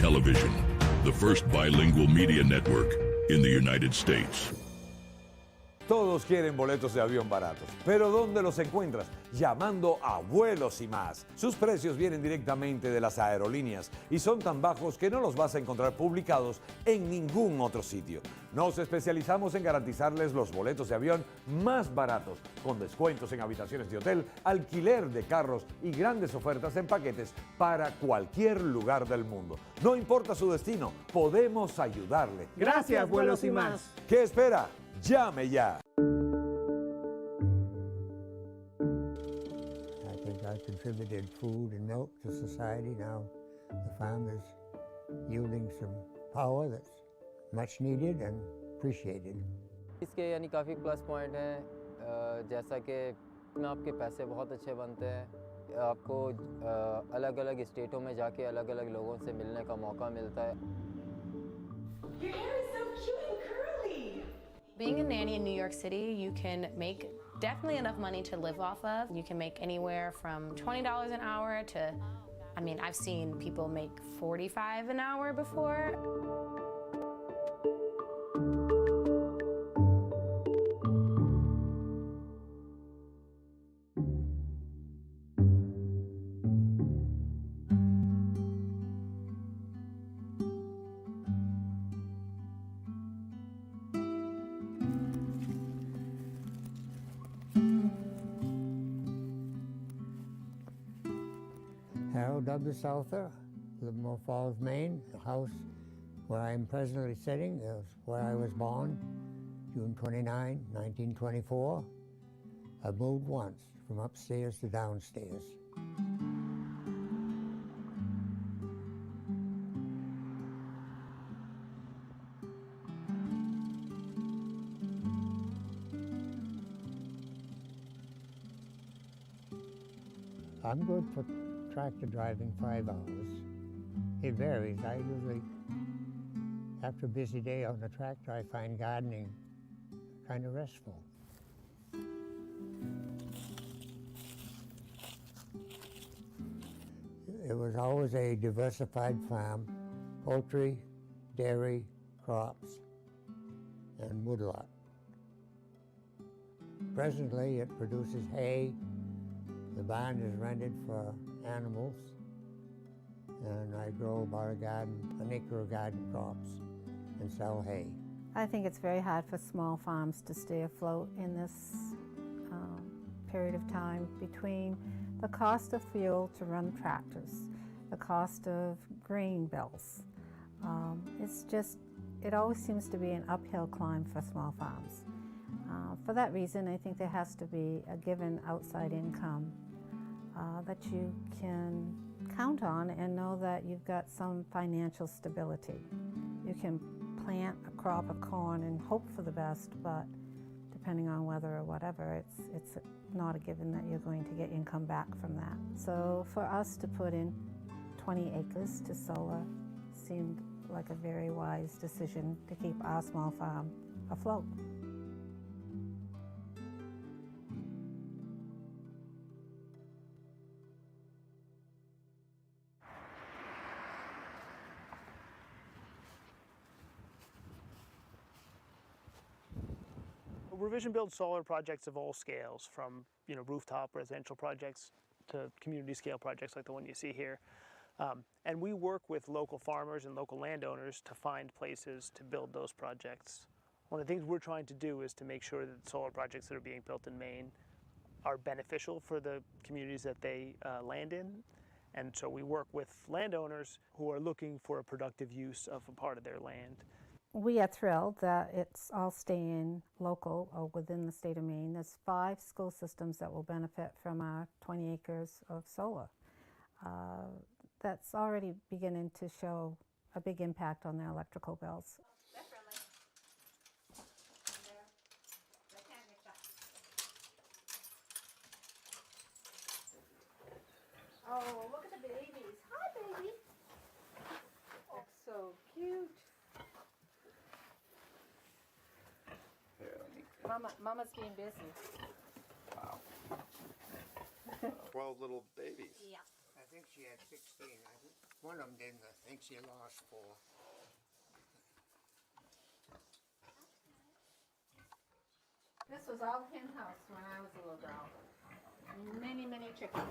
Television, the first bilingual media network in the United States. Todos quieren boletos de avión baratos, pero ¿dónde los encuentras? Llamando a Vuelos y Más. Sus precios vienen directamente de las aerolíneas y son tan bajos que no los vas a encontrar publicados en ningún otro sitio. Nos especializamos en garantizarles los boletos de avión más baratos, con descuentos en habitaciones de hotel, alquiler de carros y grandes ofertas en paquetes para cualquier lugar del mundo. No importa su destino, podemos ayudarle. Gracias, Vuelos y Más. ¿Qué espera? ¡Llame ya! I think I contributed food and milk to society. Now the farm is yielding some power that's much needed and appreciated. इसके यानी काफ़ी plus point हैं, जैसा कि इसमें आपके पैसे बहुत अच्छे बनते हैं, आपको अलग-अलग स्टेटों में जाके अलग-अलग लोगों से मिलने का मौका मिलता है. Your hair is so cute and curly. Being a nanny in New York City, you can make definitely enough money to live off of. You can make anywhere from $20 an hour to, I mean, I've seen people make $45 an hour before. Harold W. Souther, Livermore Falls, Maine. The house where I am presently sitting is where I was born, June 29, 1924. I moved once from upstairs to downstairs. I'm good for tractor driving 5 hours. It varies. I usually, after a busy day on the tractor, I find gardening kind of restful. It was always a diversified farm, poultry, dairy, crops, and woodlot. Presently, it produces hay. The barn is rented for animals, and I grow about an acre of garden crops and sell hay. I think it's very hard for small farms to stay afloat in this period of time between the cost of fuel to run tractors, the cost of grain bills. It always seems to be an uphill climb for small farms. For that reason, I think there has to be a given outside income that you can count on and know that you've got some financial stability. You can plant a crop of corn and hope for the best, but depending on weather or whatever, it's not a given that you're going to get income back from that. So for us to put in 20 acres to solar seemed like a very wise decision to keep our small farm afloat. Revision builds solar projects of all scales, from rooftop residential projects to community scale projects like the one you see here. And we work with local farmers and local landowners to find places to build those projects. One of the things we're trying to do is to make sure that solar projects that are being built in Maine are beneficial for the communities that they land in. And so we work with landowners who are looking for a productive use of a part of their land. We are thrilled that it's all staying local or within the state of Maine. There's 5 school systems that will benefit from our 20 acres of solar. That's already beginning to show a big impact on their electrical bills. Oh, look at the babies. Hi, baby. Oh, so cute. Mama's being busy. Wow. 12 little babies. Yeah. I think she had 16, I think. One of them didn't. I think she lost 4. This was all hen house when I was a little girl. Many, many chickens.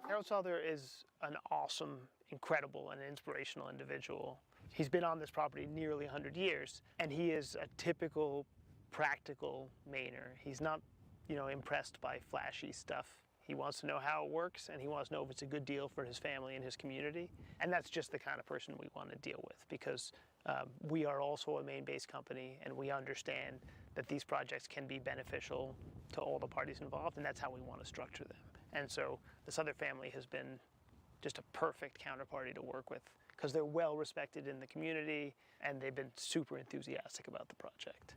Harold's father is an awesome, incredible, and inspirational individual. He's been on this property nearly 100 years, and he is a typical, practical Mainer. He's not, impressed by flashy stuff. He wants to know how it works, and he wants to know if it's a good deal for his family and his community. And that's just the kind of person we want to deal with, because we are also a Maine-based company, and we understand that these projects can be beneficial to all the parties involved, and that's how we want to structure them. And so the Souther family has been just a perfect counterparty to work with, because they're well respected in the community, and they've been super enthusiastic about the project.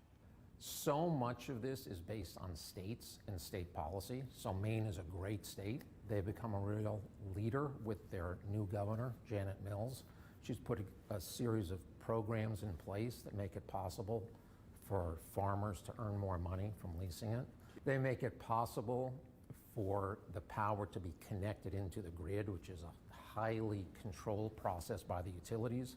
So much of this is based on states and state policy. So Maine is a great state. They've become a real leader with their new governor, Janet Mills. She's put a series of programs in place that make it possible for farmers to earn more money from leasing it. They make it possible for the power to be connected into the grid, which is a highly controlled process by the utilities.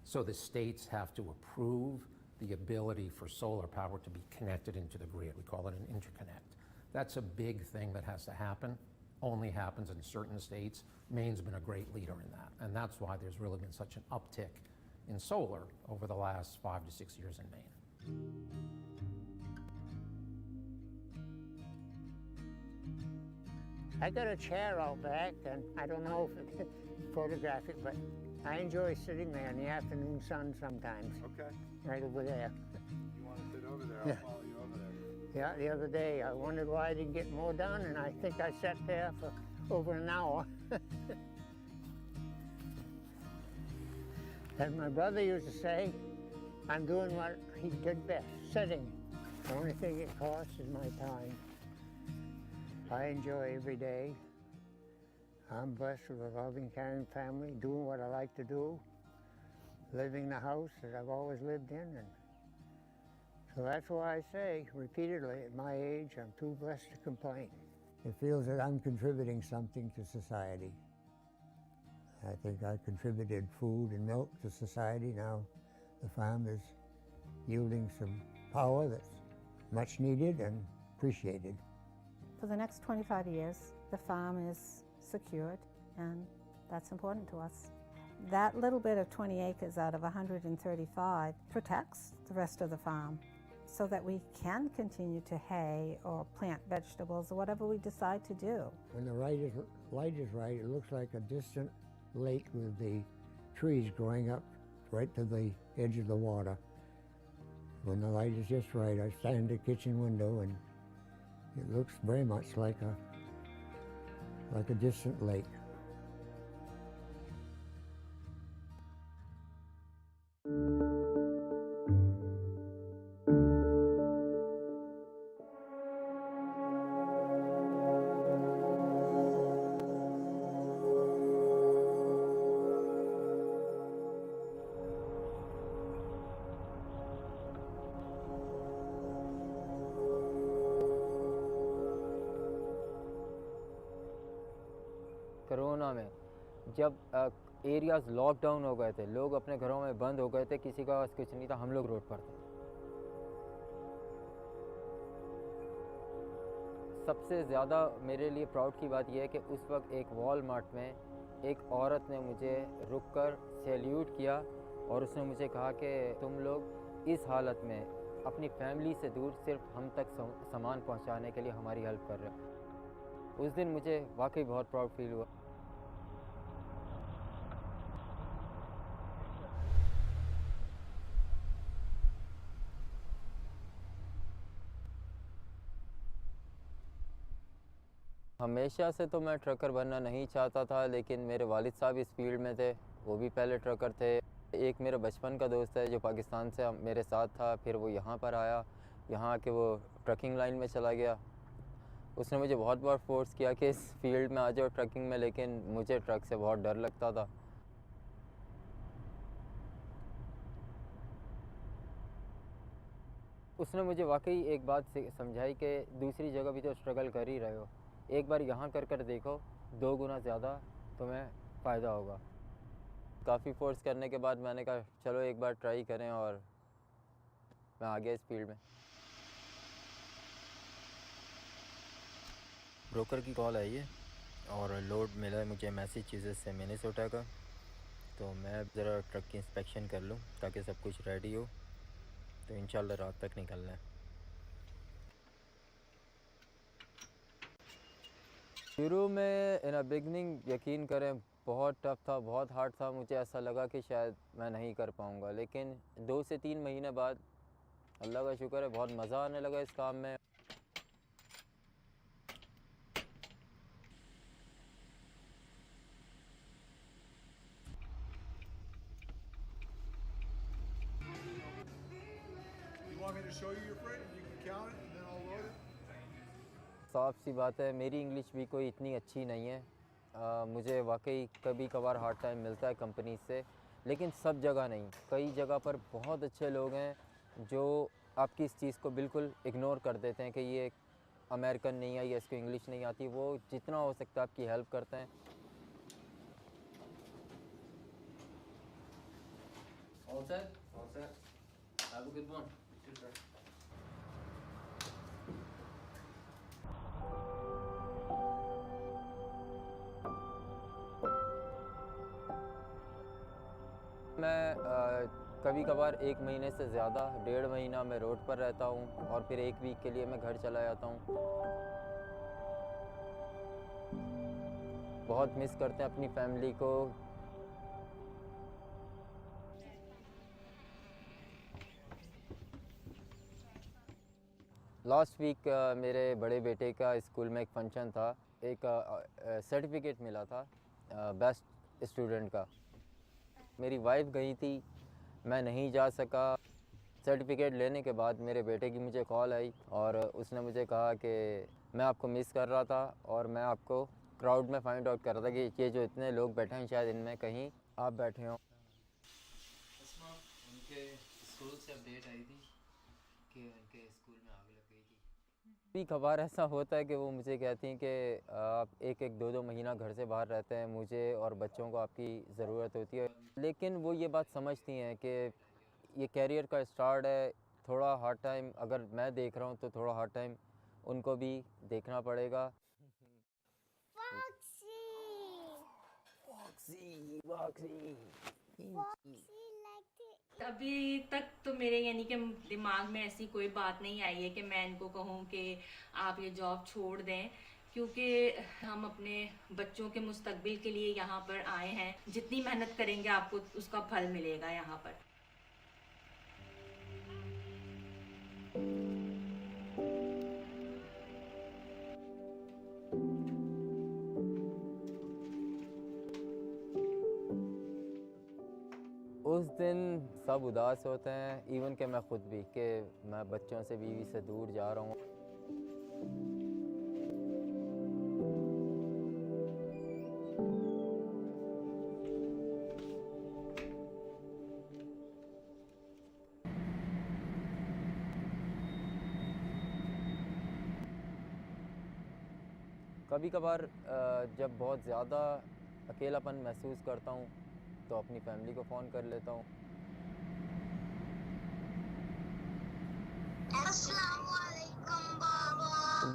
So the states have to approve the ability for solar power to be connected into the grid. We call it an interconnect. That's a big thing that has to happen. Only happens in certain states. Maine's been a great leader in that. And that's why there's really been such an uptick in solar over the last 5 to 6 years in Maine. I got a chair out back, and I don't know if it can photograph it, but I enjoy sitting there in the afternoon sun sometimes. Okay. Right over there. You want to sit over there? Yeah. I'll follow you over there. Yeah, the other day I wondered why I didn't get more done, and I think I sat there for over an hour. As my brother used to say, I'm doing what he did best, sitting. The only thing it costs is my time. I enjoy every day. I'm blessed with a loving, caring family, doing what I like to do, living the house that I've always lived in. And so that's why I say repeatedly, at my age, I'm too blessed to complain. It feels that I'm contributing something to society. I think I contributed food and milk to society. Now the farm is yielding some power that's much needed and appreciated. For the next 25 years, the farm is secured, and that's important to us. That little bit of 20 acres out of 135 protects the rest of the farm so that we can continue to hay or plant vegetables or whatever we decide to do. When the light is right, it looks like a distant lake with the trees growing up right to the edge of the water. When the light is just right, I stand at the kitchen window and it looks very much like a distant lake. Corona में जब areas lockdown हो गए थे, लोग अपने घरों में बंद हो गए थे, किसी का पास कुछ नहीं था, हम लोग रोड पर थे। सबसे ज़्यादा मेरे लिए प्राउड की बात यह है कि उस वक्त एक वॉलमार्ट में एक औरत ने मुझे रुककर सैल्यूट किया और उसने मुझे कहा कि तुम लोग इस हालत में अपनी फैमिली से दूर सिर्फ हम तक सामान पहुंचाने के लिए हमारी हेल्प कर रहे हो। उस दिन मुझे वाकई बहुत प्राउड फील हुआ। हमेशा से तो मैं ट्रकर बनना नहीं चाहता था, लेकिन मेरे वालिद साहब इस फील्ड में थे, वो भी पहले ट्रकर थे। एक मेरा बचपन का दोस्त है जो पाकिस्तान से मेरे साथ था, फिर वो यहाँ पर आया, यहाँ आके वो ट्रकिंग लाइन में चला गया। उसने मुझे बहुत बार फोर्स किया कि इस फील्ड में आ जाओ ट्रकिंग में, लेकिन मुझे ट्रक से बहुत डर लगता था। उसने मुझे वाकई एक बात समझाई कि दूसरी जगह भी तो स्ट्रगल कर ही रहे हो, एक बार यहाँ कर देखो, 2 गुना ज़्यादा तुम्हें फ़ायदा होगा। काफ़ी फ़ोर्स करने के बाद मैंने कहा चलो एक बार ट्राई करें और मैं आ गया इस फील्ड में। ब्रोकर की कॉल आई है और लोड मिला है मुझे मैसेच्यूसेट्स से मिनेसोटा का, तो मैं ज़रा ट्रक की इंस्पेक्शन कर लूँ ताकि सब कुछ रेडी हो, तो इंशाल्लाह रात तक निकलना है। शुरू में इन बिगनिंग यकीन करें बहुत टफ था, बहुत हार्ड था। मुझे ऐसा लगा कि शायद मैं नहीं कर पाऊँगा, लेकिन 2 से 3 महीने बाद अल्लाह का शुक्र है बहुत मज़ा आने लगा इस काम में। You want me to show you your freight and you can count it and then I'll load it? साफ़ सी बात है मेरी इंग्लिश भी कोई इतनी अच्छी नहीं है। मुझे वाकई कभी कभार हार्ड टाइम मिलता है कंपनी से, लेकिन सब जगह नहीं। कई जगह पर बहुत अच्छे लोग हैं जो आपकी इस चीज़ को बिल्कुल इग्नोर कर देते हैं कि ये अमेरिकन नहीं है या इसको इंग्लिश नहीं आती। वो जितना हो सकता है आपकी हेल्प करते हैं। All set? All set. Have a good one. You too, sir. मैं कभी कभार 1 महीने से ज़्यादा 1.5 महीना मैं रोड पर रहता हूँ और फिर 1 वीक के लिए मैं घर चला जाता हूँ। बहुत मिस करते हैं अपनी फैमिली को। लास्ट वीक मेरे बड़े बेटे का स्कूल में एक फंक्शन था, एक सर्टिफिकेट मिला था बेस्ट स्टूडेंट का। मेरी वाइफ गई थी, मैं नहीं जा सका। सर्टिफिकेट लेने के बाद मेरे बेटे की मुझे कॉल आई और उसने मुझे कहा कि मैं आपको मिस कर रहा था और मैं आपको क्राउड में फाइंड आउट कर रहा था कि ये जो इतने लोग बैठे हैं शायद इनमें कहीं आप बैठे हों। उनके स्कूल से अपडेट आई थी कि उनके स्कूल में आग लग गई थी। कभी कभार ऐसा होता है कि वो मुझे कहती हैं कि आप 1-2 महीना घर से बाहर रहते हैं, मुझे और बच्चों को आपकी ज़रूरत होती है। लेकिन वो ये बात समझती हैं कि ये कैरियर का स्टार्ट है, थोड़ा हार्ड टाइम अगर मैं देख रहा हूँ तो थोड़ा हार्ड टाइम उनको भी देखना पड़ेगा। अभी तक तो मेरे यानी कि दिमाग में ऐसी कोई बात नहीं आई है कि मैं इनको कहूँ कि आप ये जॉब छोड़ दें, क्योंकि हम अपने बच्चों के मुस्तकबिल के लिए यहाँ पर आए हैं। जितनी मेहनत करेंगे आपको उसका फल मिलेगा यहाँ पर। उस दिन सब उदास होते हैं, इवन कि मैं ख़ुद भी, कि मैं बच्चों से बीवी से दूर जा रहा हूँ। कभी कभार जब बहुत ज़्यादा अकेलापन महसूस करता हूँ तो अपनी फैमिली को फ़ोन कर लेता हूँ।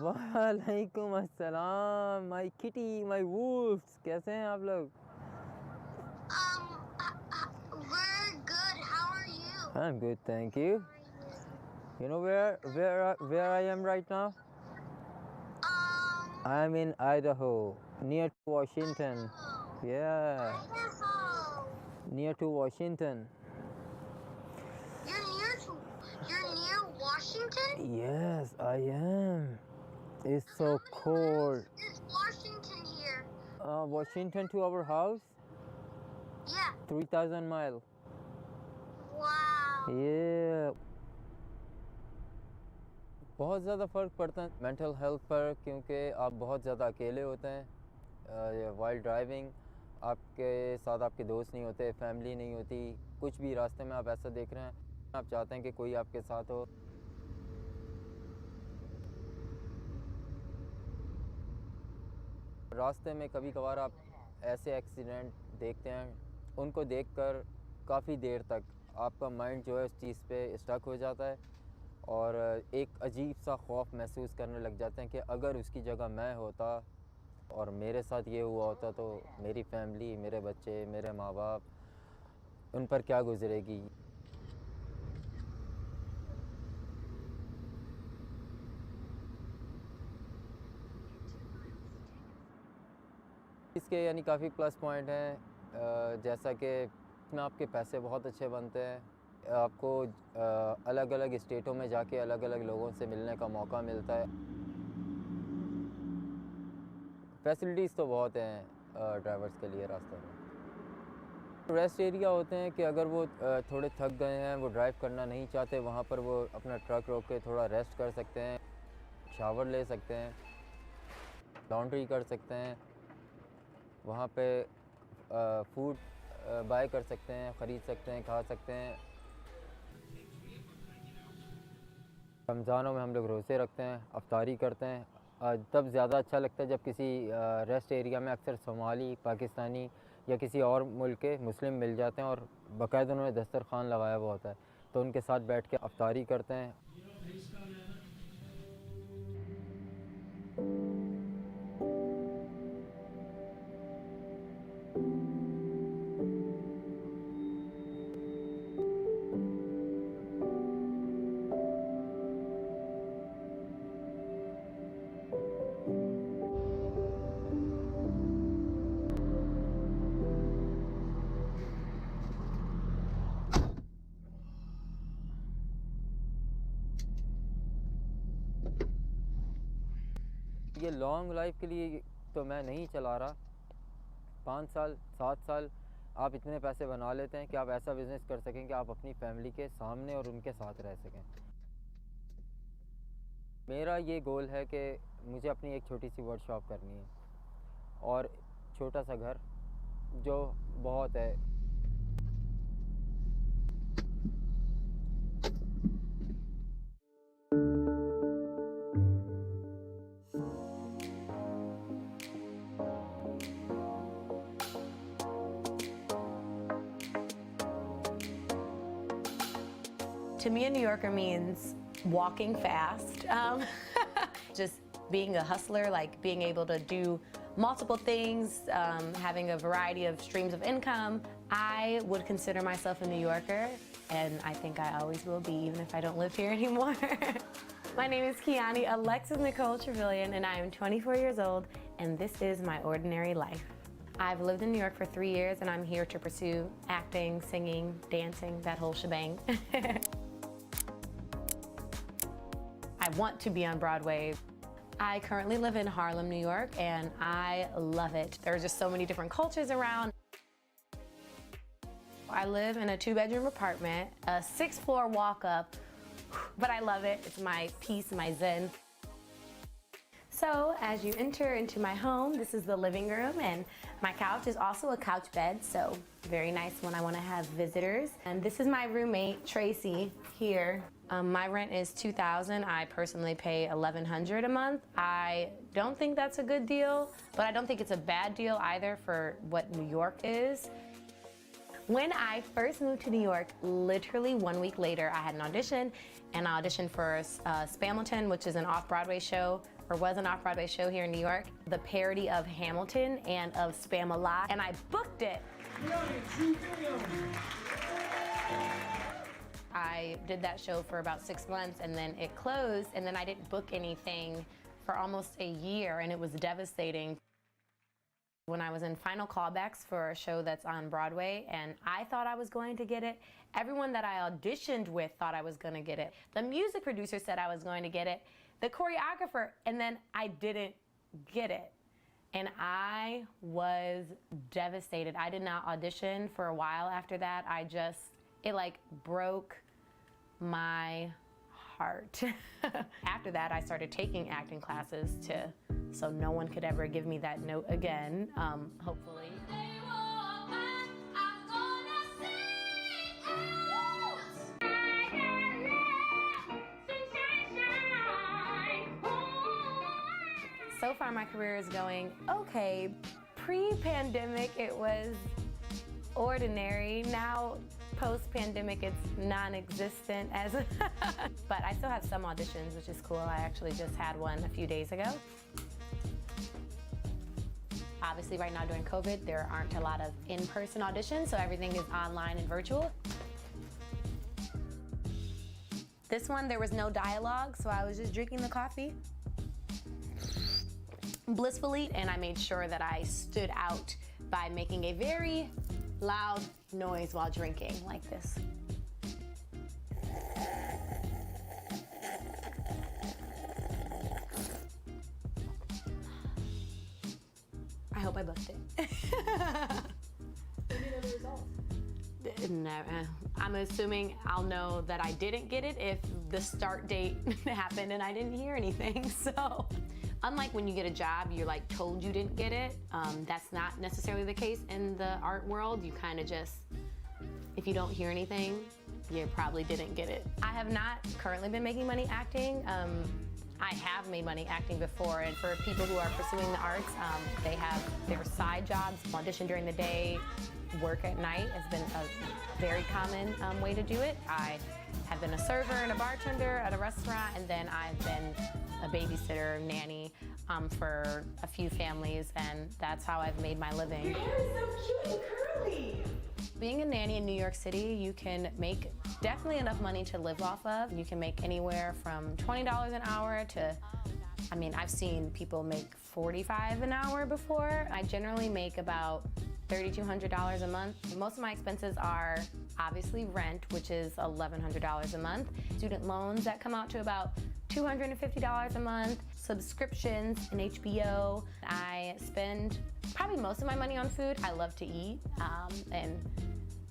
वालेकुम अस्सलाम, माय किटी, माय वुल्फ्स, कैसे हैं आप लोग? We're good. How are you? I'm good, thank you. You know where I am right now? I'm in Idaho, near to Washington. Yeah. Idaho. Near to Washington. You're near Washington? Yes, I am. It's so cold. Is Washington here? Washington to our house? Yeah. 3,000 miles. Wow. Yeah. बहुत ज़्यादा फ़र्क पड़ता है mental health पर, क्योंकि आप बहुत ज़्यादा अकेले होते हैं। वाइल ड्राइविंग आपके साथ आपके दोस्त नहीं होते, फैमिली नहीं होती, कुछ भी रास्ते में आप ऐसा देख रहे हैं, आप चाहते हैं कि कोई आपके साथ हो। रास्ते में कभी कभार आप ऐसे एक्सीडेंट देखते हैं, उनको देखकर काफ़ी देर तक आपका माइंड जो है उस चीज़ पे स्टक हो जाता है और एक अजीब सा खौफ महसूस करने लग जाते हैं कि अगर उसकी जगह मैं होता और मेरे साथ ये हुआ होता तो मेरी फैमिली, मेरे बच्चे, मेरे माँ बाप, उन पर क्या गुजरेगी। इसके यानी काफ़ी प्लस पॉइंट हैं, जैसा कि इसमें आपके पैसे बहुत अच्छे बनते हैं, आपको अलग अलग स्टेटों में जाके अलग अलग लोगों से मिलने का मौका मिलता है। फैसिलिटीज़ तो बहुत हैं ड्राइवर्स के लिए रास्ते में। रेस्ट एरिया होते हैं कि अगर वो थोड़े थक गए हैं, वो ड्राइव करना नहीं चाहते, वहाँ पर वो अपना ट्रक रोक के थोड़ा रेस्ट कर सकते हैं, शावर ले सकते हैं, लॉन्ड्री कर सकते हैं, वहाँ पे फूड बाय कर सकते हैं, ख़रीद सकते हैं, खा सकते हैं। रमज़ानों में हम लोग रोज़े रखते हैं, अफ्तारी करते हैं, तब ज़्यादा अच्छा लगता है जब किसी रेस्ट एरिया में अक्सर सोमाली, पाकिस्तानी या किसी और मुल्क के मुस्लिम मिल जाते हैं और बाकायदा उन्होंने दस्तरखान लगाया हुआ होता है, तो उनके साथ बैठ के अफ्तारी करते हैं। ये लॉन्ग लाइफ के लिए तो मैं नहीं चला रहा। 5 साल 7 साल आप इतने पैसे बना लेते हैं कि आप ऐसा बिज़नेस कर सकें कि आप अपनी फैमिली के सामने और उनके साथ रह सकें। मेरा ये गोल है कि मुझे अपनी एक छोटी सी वर्कशॉप करनी है और छोटा सा घर जो बहुत है। To me, a New Yorker means walking fast, just being a hustler, like being able to do multiple things, having a variety of streams of income. I would consider myself a New Yorker, and I think I always will be, even if I don't live here anymore. My name is Kiani Alexis Nicole Trevelyan, and I am 24 years old, and this is my ordinary life. I've lived in New York for 3 years, and I'm here to pursue acting, singing, dancing, that whole shebang. I want to be on Broadway. I currently live in Harlem, New York, and I love it. There are just so many different cultures around. I live in a 2-bedroom apartment, a 6th-floor walk-up, but I love it. It's my peace, my zen. So as you enter into my home, this is the living room, and my couch is also a couch bed, so very nice when I want to have visitors. And this is my roommate, Tracy, here. My rent is $2,000. I personally pay $1,100 a month. I don't think that's a good deal, but I don't think it's a bad deal either for what New York is. When I first moved to New York, literally 1 week later, I had an audition, and I auditioned for Spamilton, which is an off-Broadway show, or was an off-Broadway show here in New York, the parody of Hamilton and of Spam-A-Lot, and I booked it. I did that show for about 6 months, and then it closed, and then I didn't book anything for almost a year, and it was devastating. When I was in final callbacks for a show that's on Broadway, and I thought I was going to get it, everyone that I auditioned with thought I was going to get it. The music producer said I was going to get it, the choreographer, and then I didn't get it. And I was devastated. I did not audition for a while after that. It like broke my heart. After that, I started taking acting classes so no one could ever give me that note again, hopefully. So far, my career is going okay. Pre-pandemic, it was ordinary. Now, post-pandemic, it's non-existent but I still have some auditions, which is cool. I actually just had one a few days ago. Obviously, right now during COVID, there aren't a lot of in-person auditions, so everything is online and virtual. This one, there was no dialogue, so I was just drinking the coffee blissfully, and I made sure that I stood out by making a very loud noise while drinking, like this. I hope I booked it. No, I'm assuming I'll know that I didn't get it if the start date happened and I didn't hear anything, so. Unlike when you get a job, you're like told you didn't get it. That's not necessarily the case in the art world. You kind of just, if you don't hear anything, you probably didn't get it. I have not currently been making money acting. I have made money acting before, and for people who are pursuing the arts, they have their side jobs, audition during the day, work at night has been a very common way to do it. I have been a server and a bartender at a restaurant, and then I've been a babysitter, nanny for a few families, and that's how I've made my living. Your hair is so cute and curly. Being a nanny in New York City, you can make definitely enough money to live off of. You can make anywhere from $20 an hour to, I mean, I've seen people make $45 an hour before. I generally make about $3,200 a month. Most of my expenses are obviously rent, which is $1,100 a month. Student loans that come out to about $250 a month. Subscriptions in HBO. I spend probably most of my money on food. I love to eat, and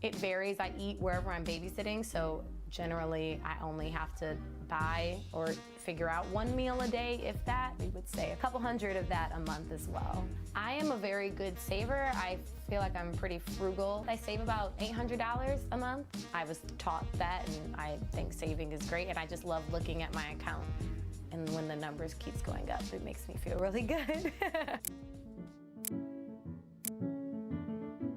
it varies. I eat wherever I'm babysitting, so generally I only have to buy or figure out one meal a day, if that. We would say a couple hundred of that a month as well. I am a very good saver. I feel like I'm pretty frugal. I save about $800 a month. I was taught that, and I think saving is great, and I just love looking at my account. And when the numbers keeps going up, it makes me feel really good.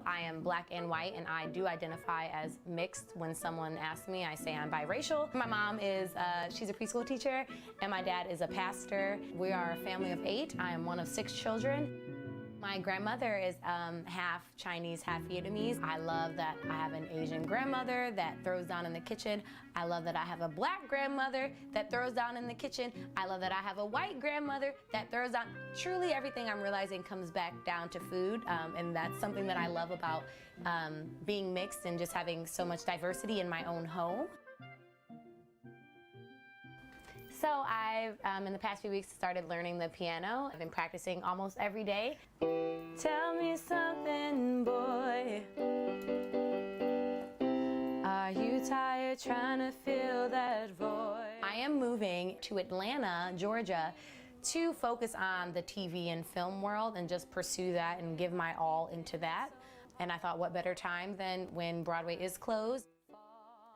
I am black and white, and I do identify as mixed. When someone asks me, I say I'm biracial. My mom is, she's a preschool teacher, and my dad is a pastor. We are a family of 8. I am one of 6 children. My grandmother is half Chinese, half Vietnamese. I love that I have an Asian grandmother that throws down in the kitchen. I love that I have a black grandmother that throws down in the kitchen. I love that I have a white grandmother that throws down. Truly everything I'm realizing comes back down to food, and that's something that I love about being mixed and just having so much diversity in my own home. So I've, in the past few weeks, started learning the piano. I've been practicing almost every day. Tell me something, boy. Are you tired trying to fill that void? I am moving to Atlanta, Georgia, to focus on the TV and film world and just pursue that and give my all into that. And I thought, what better time than when Broadway is closed?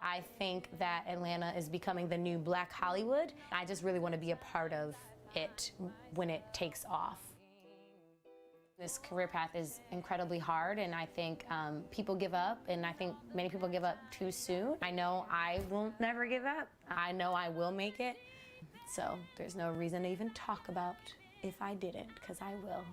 I think that Atlanta is becoming the new Black Hollywood. I just really want to be a part of it when it takes off. This career path is incredibly hard, and I think people give up, and I think many people give up too soon. I know I will never give up. I know I will make it. So there's no reason to even talk about if I didn't, because I will.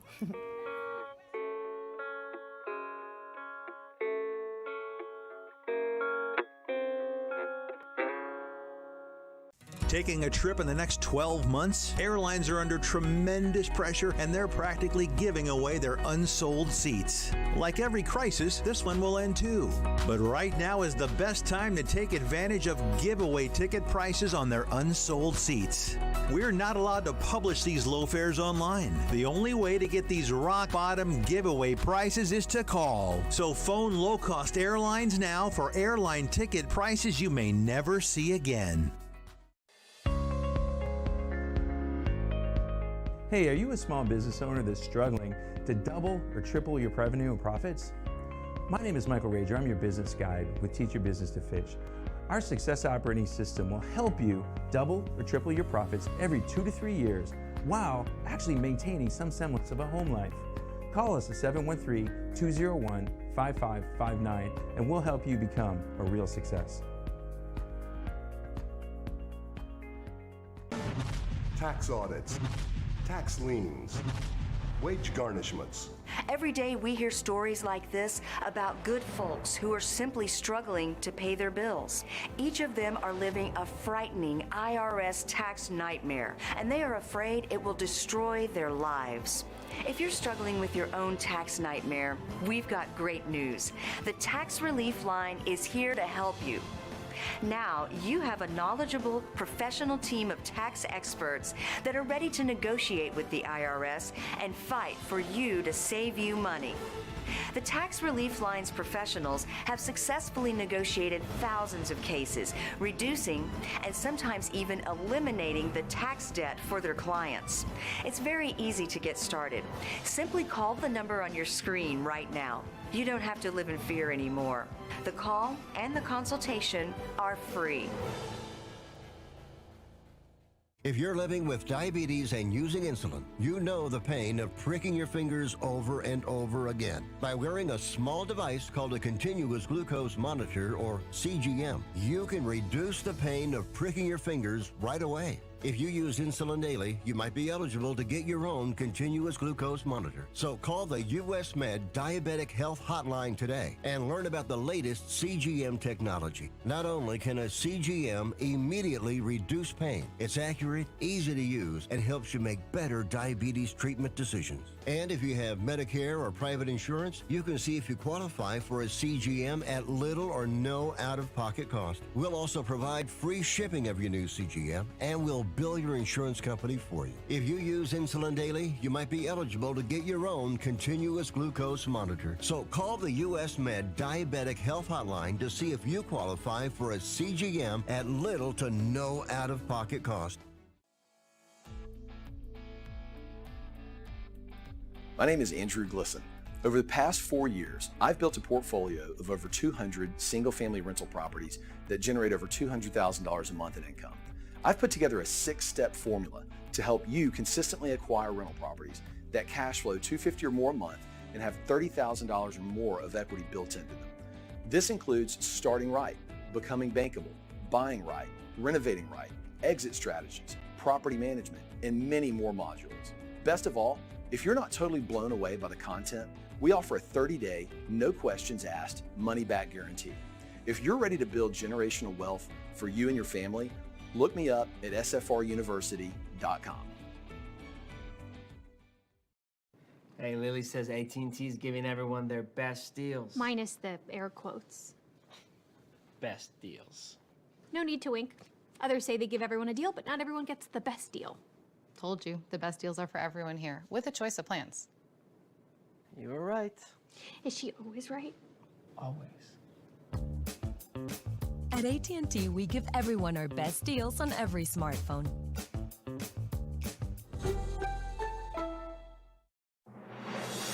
Taking a trip in the next 12 months? Airlines are under tremendous pressure, and they're practically giving away their unsold seats. Like every crisis, this one will end too. But right now is the best time to take advantage of giveaway ticket prices on their unsold seats. We're not allowed to publish these low fares online. The only way to get these rock-bottom giveaway prices is to call. So phone low-cost airlines now for airline ticket prices you may never see again. Hey, are you a small business owner that's struggling to double or triple your revenue and profits? My name is Michael Rager. I'm your business guide with Teach Your Business to Fish. Our success operating system will help you double or triple your profits every 2 to 3 years while actually maintaining some semblance of a home life. Call us at 713-201-5559 and we'll help you become a real success. Tax audits, tax liens, wage garnishments. Every day we hear stories like this about good folks who are simply struggling to pay their bills. Each of them are living a frightening IRS tax nightmare, and they are afraid it will destroy their lives. If you're struggling with your own tax nightmare, we've got great news. The Tax Relief Line is here to help you. Now, you have a knowledgeable, professional team of tax experts that are ready to negotiate with the IRS and fight for you to save you money. The Tax Relief Line's professionals have successfully negotiated thousands of cases, reducing and sometimes even eliminating the tax debt for their clients. It's very easy to get started. Simply call the number on your screen right now. You don't have to live in fear anymore. The call and the consultation are free. If you're living with diabetes and using insulin, you know the pain of pricking your fingers over and over again. By wearing a small device called a continuous glucose monitor, or CGM, you can reduce the pain of pricking your fingers right away. If you use insulin daily, you might be eligible to get your own continuous glucose monitor. So call the US Med Diabetic Health Hotline today and learn about the latest CGM technology. Not only can a CGM immediately reduce pain, it's accurate, easy to use, and helps you make better diabetes treatment decisions. And if you have Medicare or private insurance, you can see if you qualify for a CGM at little or no out-of-pocket cost. We'll also provide free shipping of your new CGM, and we'll bill your insurance company for you. If you use insulin daily, you might be eligible to get your own continuous glucose monitor. So call the US Med Diabetic Health Hotline to see if you qualify for a CGM at little to no out-of-pocket cost. My name is Andrew Glisson. Over the past 4 years, I've built a portfolio of over 200 single-family rental properties that generate over $200,000 a month in income. I've put together a 6-step formula to help you consistently acquire rental properties that cash flow $250,000 or more a month and have $30,000 or more of equity built into them. This includes starting right, becoming bankable, buying right, renovating right, exit strategies, property management, and many more modules. Best of all, if you're not totally blown away by the content, we offer a 30-day, no questions asked, money-back guarantee. If you're ready to build generational wealth for you and your family, look me up at sfruniversity.com. Hey, Lily says AT&T is giving everyone their best deals. Minus the air quotes. Best deals. No need to wink. Others say they give everyone a deal, but not everyone gets the best deal. Told you, the best deals are for everyone here, with a choice of plans. You were right. Is she always right? Always. At AT&T, we give everyone our best deals on every smartphone.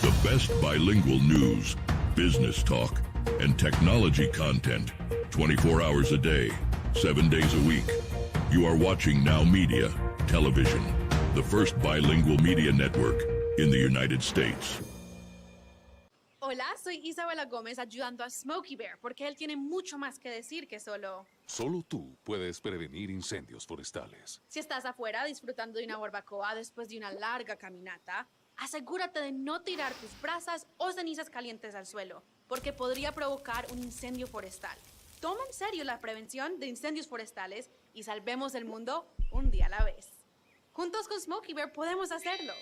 The best bilingual news, business talk, and technology content 24 hours a day, 7 days a week. You are watching Now Media Television, the first bilingual media network in the United States. Hola, soy Isabela Gómez ayudando a Smokey Bear porque él tiene mucho más que decir que solo... Solo tú puedes prevenir incendios forestales. Si estás afuera disfrutando de una barbacoa después de una larga caminata, asegúrate de no tirar tus brasas o cenizas calientes al suelo, porque podría provocar un incendio forestal. Toma en serio la prevención de incendios forestales y salvemos el mundo un día a la vez. Juntos con Smokey Bear podemos hacerlo.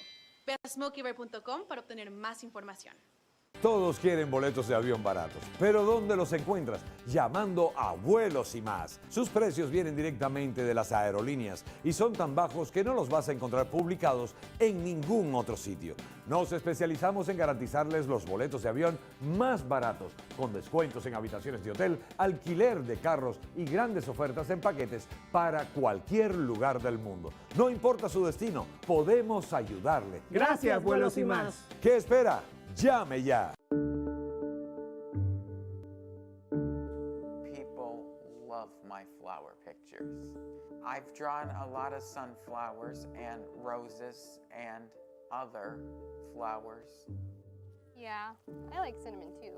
Ve a smokeybear.com para obtener más información. Todos quieren boletos de avión baratos, pero ¿dónde los encuentras? Llamando a Vuelos y Más. Sus precios vienen directamente de las aerolíneas y son tan bajos que no los vas a encontrar publicados en ningún otro sitio. Nos especializamos en garantizarles los boletos de avión más baratos, con descuentos en habitaciones de hotel, alquiler de carros y grandes ofertas en paquetes para cualquier lugar del mundo. No importa su destino, podemos ayudarle. Gracias, Vuelos y Más. ¿Qué espera? ¡Llame ya! People love my flower pictures. I've drawn a lot of sunflowers and roses and other flowers. Yeah, I like cinnamon too.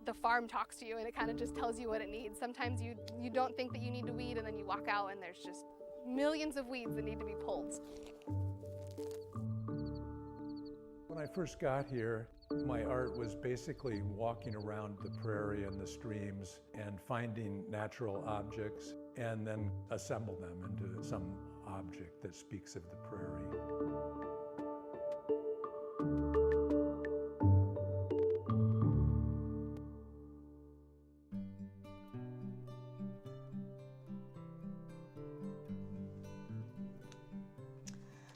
The farm talks to you and it kind of just tells you what it needs. Sometimes you don't think that you need to weed and then you walk out and there's just millions of weeds that need to be pulled. When I first got here, my art was basically walking around the prairie and the streams and finding natural objects and then assemble them into some object that speaks of the prairie.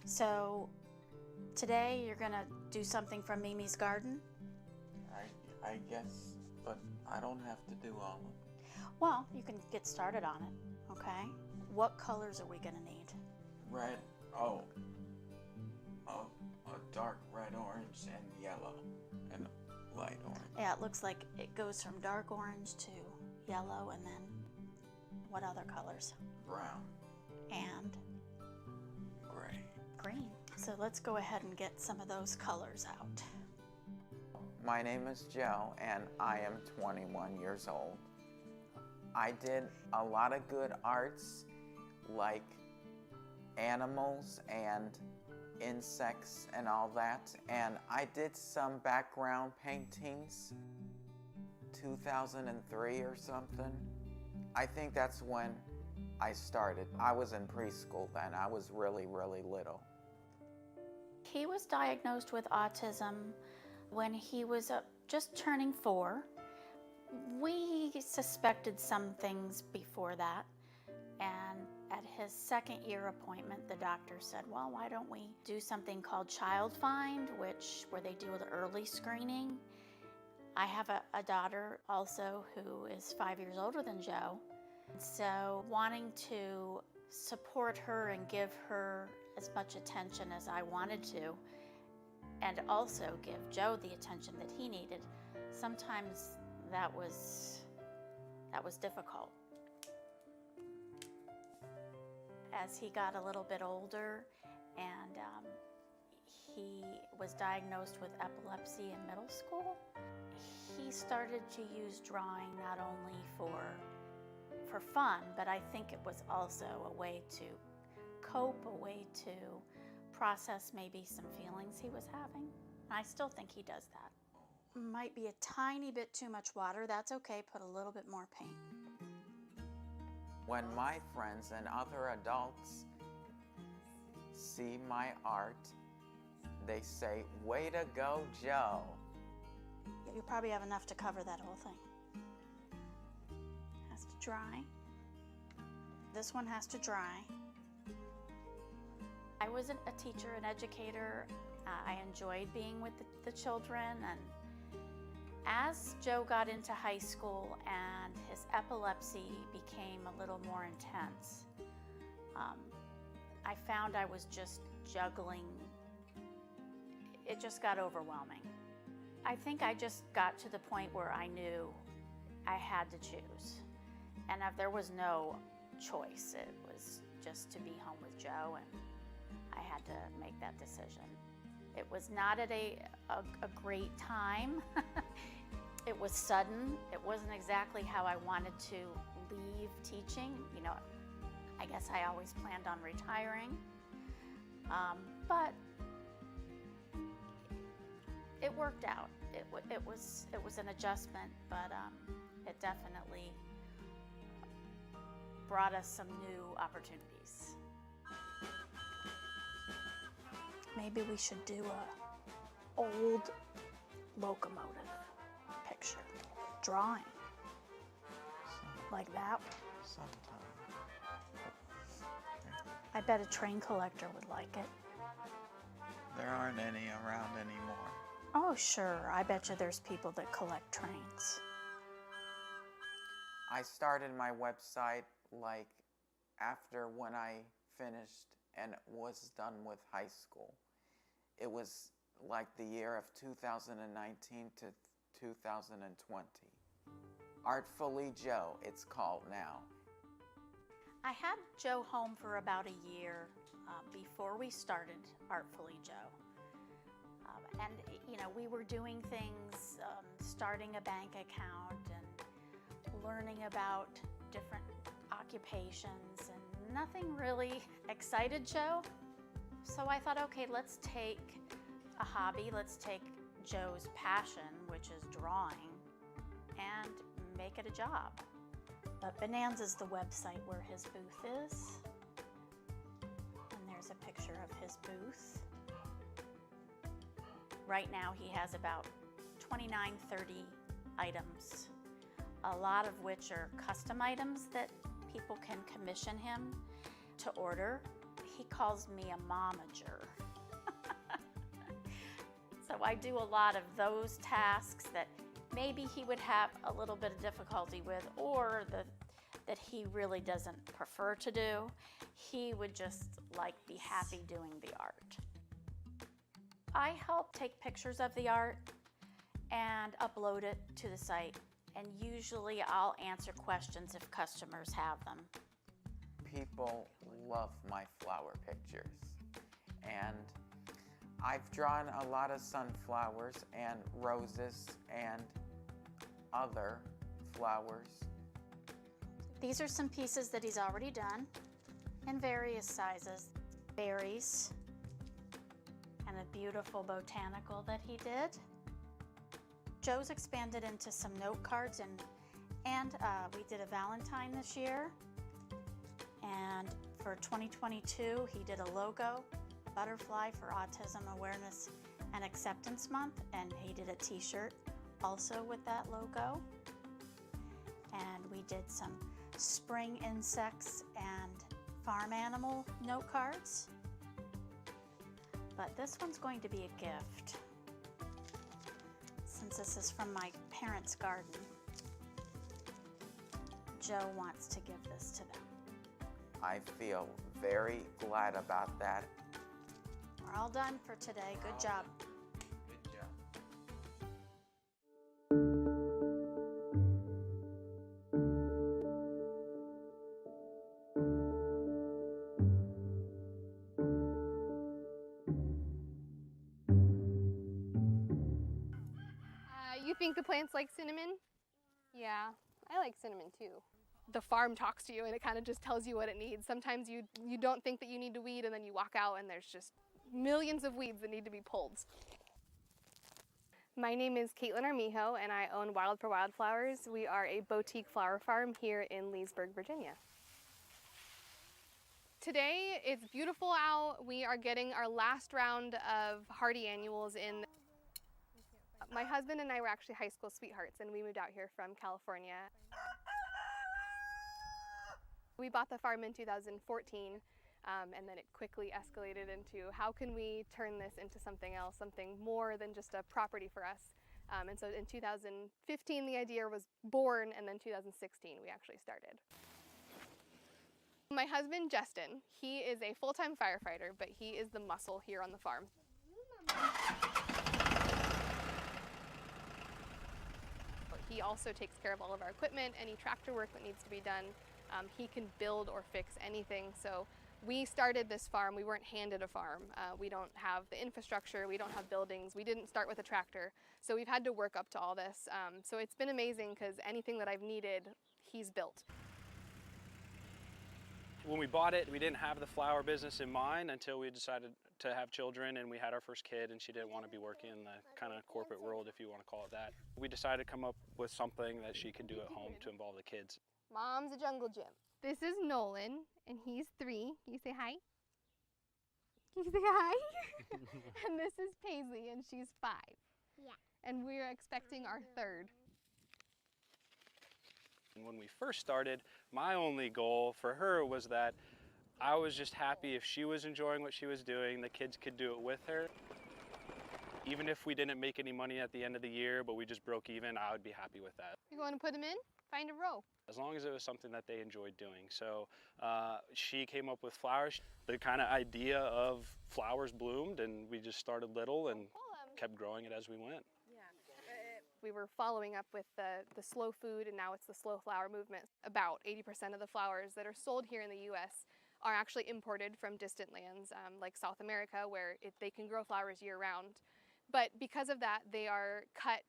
So today you're gonna do something from Mimi's garden? I guess, but I don't have to do all of it. Well, you can get started on it, okay? What colors are we gonna need? Red, a dark red, orange, and yellow, and light orange. Yeah, it looks like it goes from dark orange to yellow, and then what other colors? Brown. And? Gray. Green. So let's go ahead and get some of those colors out. My name is Joe, and I am 21 years old. I did a lot of good arts, like animals and insects and all that, and I did some background paintings, 2003 or something. I think that's when I started. I was in preschool then. I was really, really little. He was diagnosed with autism when he was just turning 4. We suspected some things before that, and at his 2nd year appointment, the doctor said, well, why don't we do something called Child Find, where they do the early screening. I have a daughter also who is 5 years older than Joe, so wanting to support her and give her as much attention as I wanted to, and also give Joe the attention that he needed, sometimes that was difficult. As he got a little bit older and he was diagnosed with epilepsy in middle school, he started to use drawing not only for fun, but I think it was also a way to cope, a way to process maybe some feelings he was having. I still think he does that. Might be a tiny bit too much water. That's okay, put a little bit more paint. When my friends and other adults see my art, they say, way to go, Joe. You probably have enough to cover that whole thing. Has to dry. This one has to dry. I was a teacher, an educator. I enjoyed being with the children, and as Joe got into high school and his epilepsy became a little more intense, I found I was just juggling. It just got overwhelming. I think I just got to the point where I knew I had to choose. And there was no choice. It was just to be home with Joe, and I had to make that decision. It was not at a great time. It was sudden. It wasn't exactly how I wanted to leave teaching. You know, I guess I always planned on retiring. But it worked out. It was an adjustment, but it definitely brought us some new opportunities. Maybe we should do a old locomotive picture, drawing, like that. Sometime. I bet a train collector would like it. There aren't any around anymore. Oh, sure. I bet you there's people that collect trains. I started my website like after when I finished and was done with high school. It was like the year of 2019 to 2020. Artfully Joe, it's called now. I had Joe home for about a year before we started Artfully Joe. And, you know, we were doing things, starting a bank account and learning about different occupations, and nothing really excited Joe. So I thought, okay, let's take a hobby, let's take Joe's passion, which is drawing, and make it a job. But Bonanza's the website where his booth is. And there's a picture of his booth. Right now he has about 29, 30 items, a lot of which are custom items that people can commission him to order. He calls me a momager. So I do a lot of those tasks that maybe he would have a little bit of difficulty with, or that he really doesn't prefer to do. He would just be happy doing the art. I help take pictures of the art and upload it to the site, and usually I'll answer questions if customers have them. People love my flower pictures, and I've drawn a lot of sunflowers and roses and other flowers. These are some pieces that he's already done in various sizes. Berries and a beautiful botanical that he did. Joe's expanded into some note cards, and we did a Valentine this year. And for 2022, he did a logo, butterfly for Autism Awareness and Acceptance Month, and he did a t-shirt also with that logo. And we did some spring insects and farm animal note cards. But this one's going to be a gift, since this is from my parents' garden. Joe wants to give this to them. I feel very glad about that. We're all done for today. Good job. Good job. You think the plants like cinnamon? Yeah, I like cinnamon too. The farm talks to you and it kind of just tells you what it needs. Sometimes you don't think that you need to weed, and then you walk out and there's just millions of weeds that need to be pulled. My name is Caitlin Armijo, and I own Wild for Wildflowers. We are a boutique flower farm here in Leesburg, Virginia. Today it's beautiful out. We are getting our last round of hardy annuals in. My husband and I were actually high school sweethearts, and we moved out here from California. We bought the farm in 2014, and then it quickly escalated into how can we turn this into something else, something more than just a property for us. And so in 2015 the idea was born, and then 2016 we actually started. My husband Justin, he is a full-time firefighter, but he is the muscle here on the farm. He also takes care of all of our equipment, any tractor work that needs to be done. He can build or fix anything. So we started this farm, we weren't handed a farm. We don't have the infrastructure, we don't have buildings, we didn't start with a tractor. So we've had to work up to all this. So it's been amazing because anything that I've needed, he's built. When we bought it, we didn't have the flower business in mind until we decided to have children, and we had our first kid, and she didn't want to be working in the kind of corporate world, if you want to call it that. We decided to come up with something that she could do at home to involve the kids. Mom's a jungle gym. This is Nolan, and he's 3. You say hi? Can you say hi? And this is Paisley, and she's 5. Yeah. And we're expecting our 3rd. And when we first started, my only goal for her was that I was just happy if she was enjoying what she was doing, the kids could do it with her. Even if we didn't make any money at the end of the year, but we just broke even, I would be happy with that. You're going to put them in? Find a row. As long as it was something that they enjoyed doing. So she came up with flowers. The kind of idea of flowers bloomed, and we just started little and kept growing it as we went. We were following up with the slow food, and now it's the slow flower movement. About 80% of the flowers that are sold here in the U.S. are actually imported from distant lands like South America, where they can grow flowers year-round. But because of that, they are cut,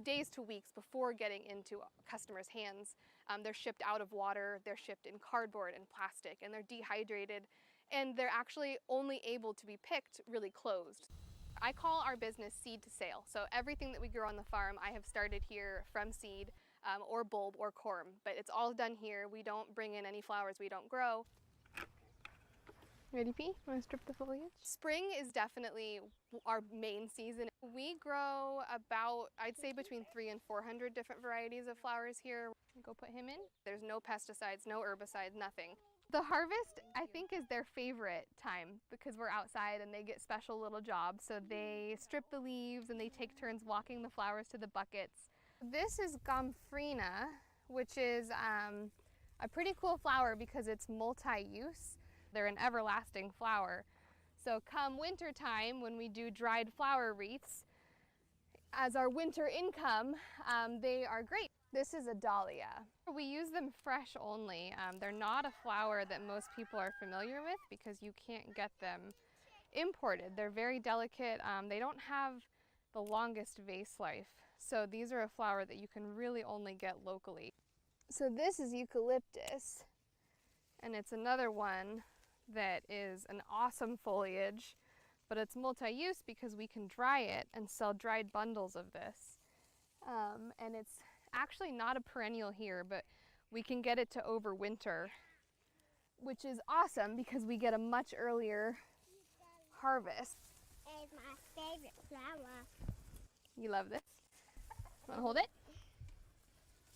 days to weeks before getting into customers' hands. They're shipped out of water, they're shipped in cardboard and plastic, and they're dehydrated, and they're actually only able to be picked really closed. I call our business seed to sale. So everything that we grow on the farm, I have started here from seed or bulb or corm, but it's all done here. We don't bring in any flowers we don't grow. Ready, P? Want to strip the foliage? Spring is definitely our main season. We grow about, I'd say, between 300 and 400 different varieties of flowers here. Go put him in. There's no pesticides, no herbicides, nothing. The harvest, I think, is their favorite time because we're outside and they get special little jobs. So they strip the leaves and they take turns walking the flowers to the buckets. This is Gomphrena, which is a pretty cool flower because it's multi-use. They're an everlasting flower. So come winter time, when we do dried flower wreaths, as our winter income, they are great. This is a dahlia. We use them fresh only. They're not a flower that most people are familiar with because you can't get them imported. They're very delicate. They don't have the longest vase life. So these are a flower that you can really only get locally. So this is eucalyptus, and it's another one that is an awesome foliage, but it's multi-use because we can dry it and sell dried bundles of this. And it's actually not a perennial here, but we can get it to overwinter, which is awesome because we get a much earlier harvest. It's my favorite flower. You love this? Want to hold it?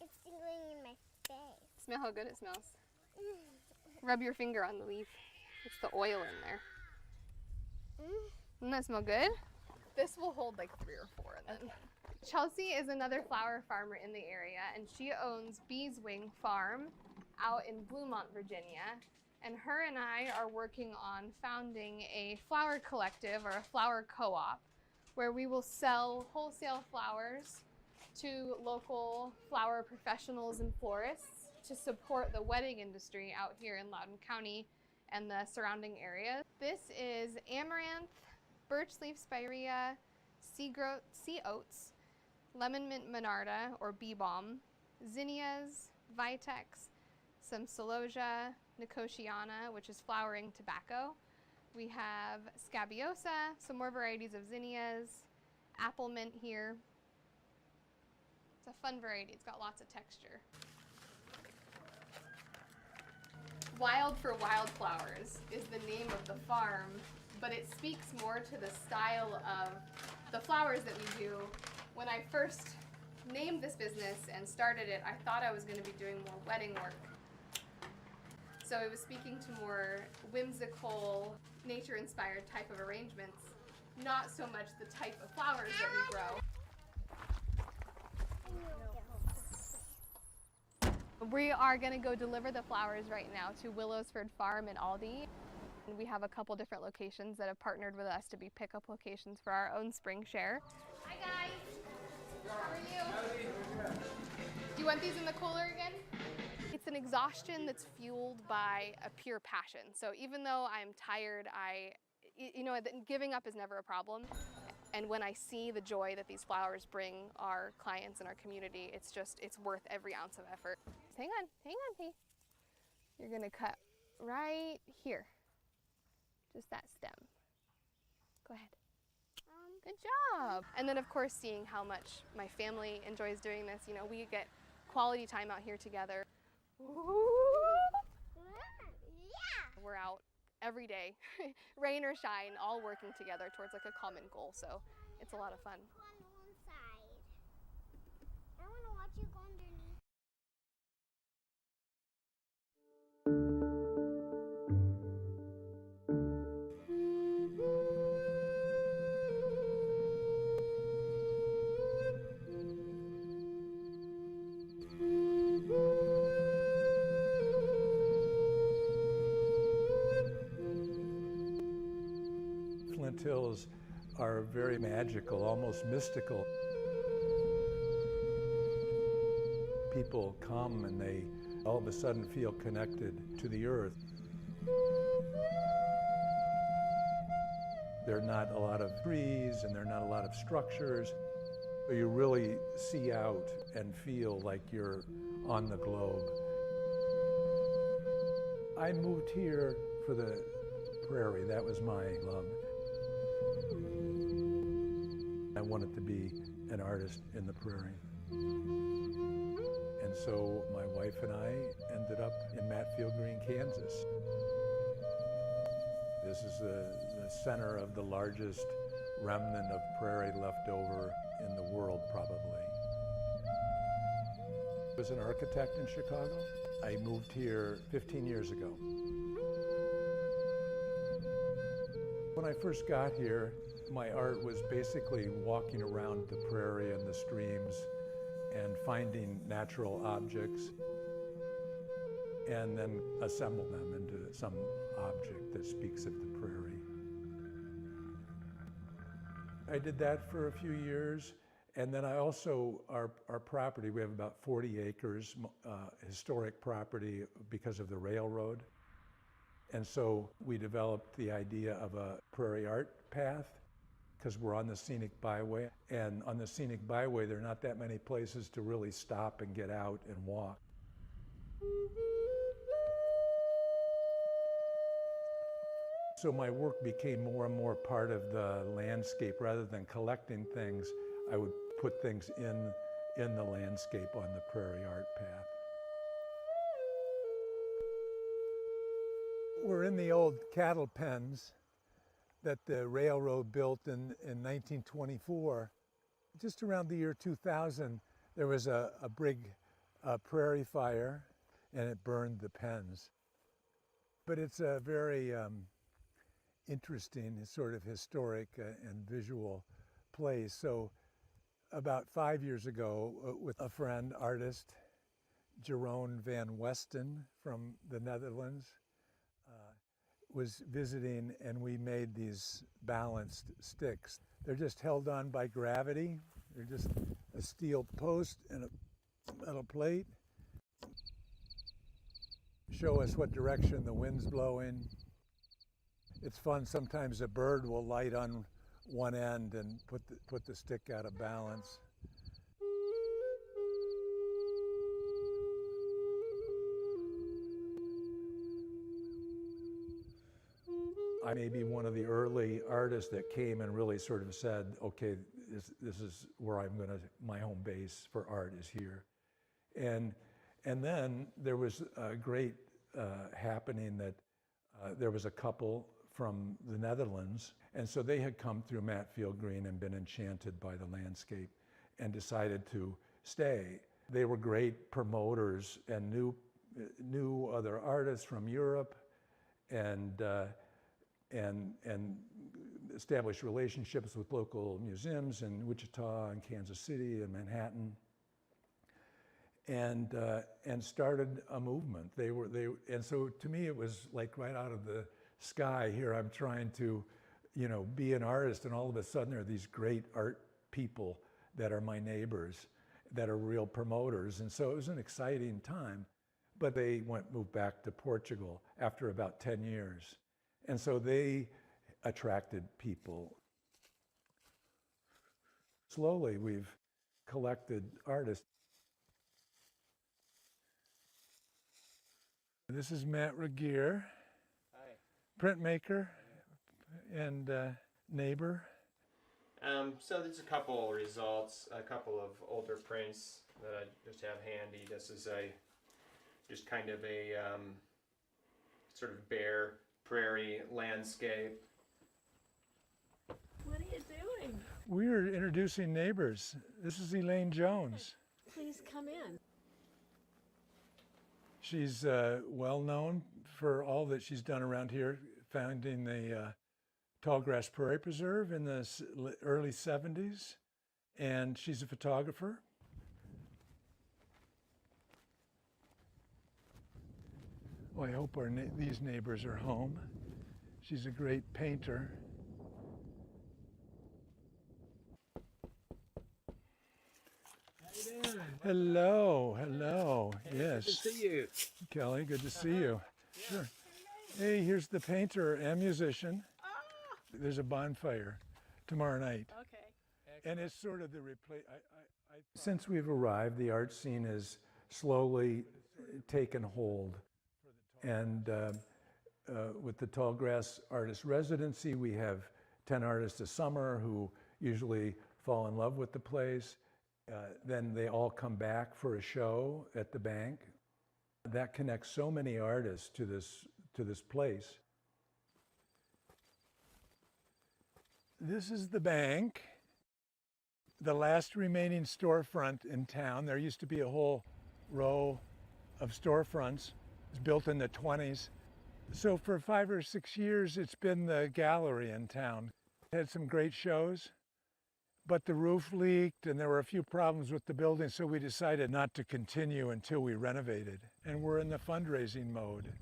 It's tingling in my face. Smell how good it smells. Rub your finger on the leaf. It's the oil in there. Doesn't that smell good? This will hold like 3 or 4 of them. Chelsea is another flower farmer in the area, and she owns Beeswing Farm out in Bluemont, Virginia. And her and I are working on founding a flower collective or a flower co-op where we will sell wholesale flowers to local flower professionals and florists to support the wedding industry out here in Loudoun County and the surrounding area. This is amaranth, birch leaf spirea, sea oats, lemon mint monarda or bee balm, zinnias, vitex, some celosia, nicotiana, which is flowering tobacco. We have scabiosa, some more varieties of zinnias, apple mint here. It's a fun variety, it's got lots of texture. Wild for Wildflowers is the name of the farm, but it speaks more to the style of the flowers that we do. When I first named this business and started it, I thought I was going to be doing more wedding work. So it was speaking to more whimsical, nature-inspired type of arrangements, not so much the type of flowers that we grow. We are going to go deliver the flowers right now to Willowsford Farm in Aldi. And we have a couple different locations that have partnered with us to be pickup locations for our own spring share. Hi guys, how are you? Do you want these in the cooler again? It's an exhaustion that's fueled by a pure passion. So even though I'm tired, giving up is never a problem. And when I see the joy that these flowers bring our clients and our community, it's worth every ounce of effort. Hang on, P. You're gonna cut right here. Just that stem. Go ahead. Good job. And then of course, seeing how much my family enjoys doing this, we get quality time out here together. Yeah. We're out every day, rain or shine, all working together towards like a common goal. So it's a lot of fun. One side. I want to watch you go underneath. Flint Hills are very magical, almost mystical. People come and they all of a sudden feel connected to the earth. There are not a lot of trees and there are not a lot of structures. So you really see out and feel like you're on the globe. I moved here for the prairie. That was my love. I wanted to be an artist in the prairie. And so my wife and I ended up in Matfield Green, Kansas. This is the center of the largest remnant of prairie left over in the world, probably. I was an architect in Chicago. I moved here 15 years ago. When I first got here, my art was basically walking around the prairie and the streams and finding natural objects and then assemble them into some object that speaks of the prairie. I did that for a few years, and then I also, our property, we have about 40 acres, historic property because of the railroad. And so we developed the idea of a prairie art path because we're on the scenic byway. And on the scenic byway, there are not that many places to really stop and get out and walk. So my work became more and more part of the landscape. Rather than collecting things, I would put things in the landscape on the prairie art path. We're in the old cattle pens that the railroad built in 1924. Just around the year 2000, there was a big prairie fire, and it burned the pens. But it's a very interesting, sort of historic and visual place. So about 5 years ago, with a friend, artist, Jeroen van Westen from the Netherlands, was visiting, and we made these balanced sticks. They're just held on by gravity. They're just a steel post and a metal plate. Show us what direction the wind's blowing. It's fun. Sometimes a bird will light on one end and put the stick out of balance. I may be one of the early artists that came and really sort of said, okay, this is where my home base for art is here. And then there was a great happening that there was a couple from the Netherlands, and so they had come through Matfield Green and been enchanted by the landscape and decided to stay. They were great promoters and knew other artists from Europe and established relationships with local museums in Wichita and Kansas City and Manhattan, and started a movement. And so to me it was like right out of the sky. Here I'm trying to, be an artist, and all of a sudden there are these great art people that are my neighbors, that are real promoters, and so it was an exciting time. But they moved back to Portugal after about 10 years. And so they attracted people. Slowly, we've collected artists. This is Matt Regier, printmaker and neighbor. So there's a couple results, a couple of older prints that I just have handy. This is just kind of a sort of bare prairie landscape. What are you doing? We're introducing neighbors. This is Elaine Jones. Please come in. She's well known for all that she's done around here, founding the Tallgrass Prairie Preserve in the early 70s, and she's a photographer. Well, I hope these neighbors are home. She's a great painter. How you doing? Hello. Yes. Good to see you. Kelly, good to see you. Sure. Hey, here's the painter and musician. There's a bonfire tomorrow night. Okay. And it's sort of the replace. Since we've arrived, the art scene has slowly taken hold. And with the Tallgrass Artist Residency, we have 10 artists a summer who usually fall in love with the place. Then they all come back for a show at the bank. That connects so many artists to this place. This is the bank, the last remaining storefront in town. There used to be a whole row of storefronts. It was built in the 20s. So for 5 or 6 years, it's been the gallery in town. It had some great shows, but the roof leaked and there were a few problems with the building, so we decided not to continue until we renovated. And we're in the fundraising mode.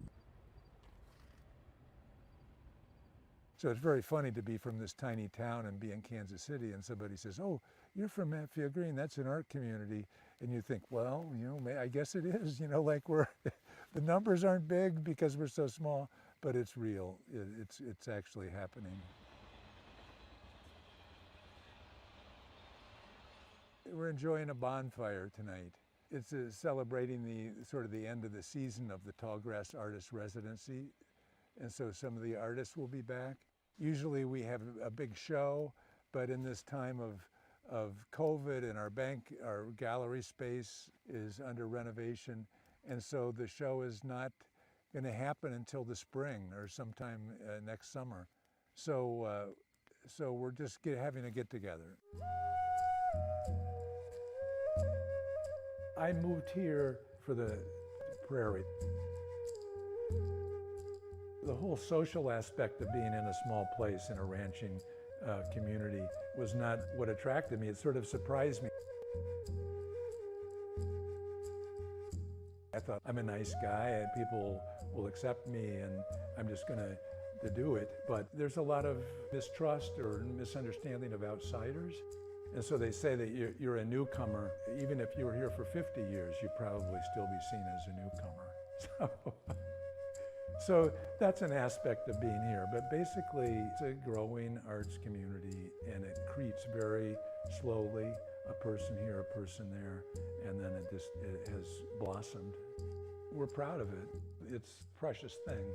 So it's very funny to be from this tiny town and be in Kansas City and somebody says, oh, you're from Hatfield Green, that's an art community. And you think, well, you know, I guess it is, you know, like the numbers aren't big because we're so small, but it's real. It's actually happening. We're enjoying a bonfire tonight. It's celebrating the end of the season of the Tallgrass Artist Residency. And so some of the artists will be back. Usually we have a big show, but in this time of COVID and our gallery space is under renovation. And so the show is not going to happen until the spring or sometime next summer. So we're just having a get together. I moved here for the prairie. The whole social aspect of being in a small place in a ranching community was not what attracted me. It sort of surprised me. I thought, I'm a nice guy and people will accept me and I'm just going to do it. But there's a lot of mistrust or misunderstanding of outsiders. And so they say that you're a newcomer. Even if you were here for 50 years, you'd probably still be seen as a newcomer. So that's an aspect of being here, but basically it's a growing arts community and it creates very slowly, a person here, a person there, and then it has blossomed. We're proud of it. It's a precious thing.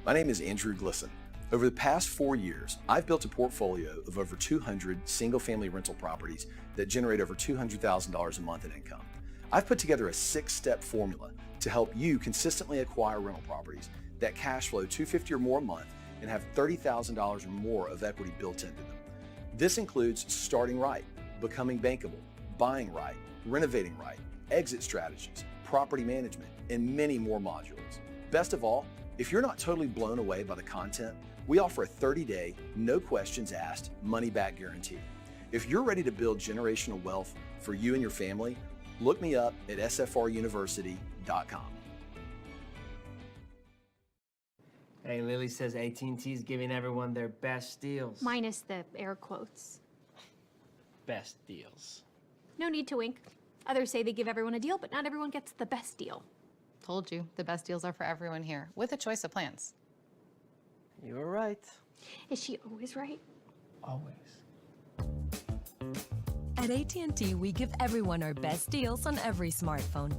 My name is Andrew Glisson. Over the past 4 years, I've built a portfolio of over 200 single-family rental properties that generate over $200,000 a month in income. I've put together a 6-step formula to help you consistently acquire rental properties that cash flow $250,000 or more a month and have $30,000 or more of equity built into them. This includes starting right, becoming bankable, buying right, renovating right, exit strategies, property management, and many more modules. Best of all, if you're not totally blown away by the content, we offer a 30-day, no questions asked, money-back guarantee. If you're ready to build generational wealth for you and your family, look me up at sfruniversity.com. Hey, Lily says AT&T's giving everyone their best deals. Minus the air quotes. Best deals. No need to wink. Others say they give everyone a deal, but not everyone gets the best deal. Told you, the best deals are for everyone here, with a choice of plans. You were right. Is she always right? Always. At AT&T, we give everyone our best deals on every smartphone.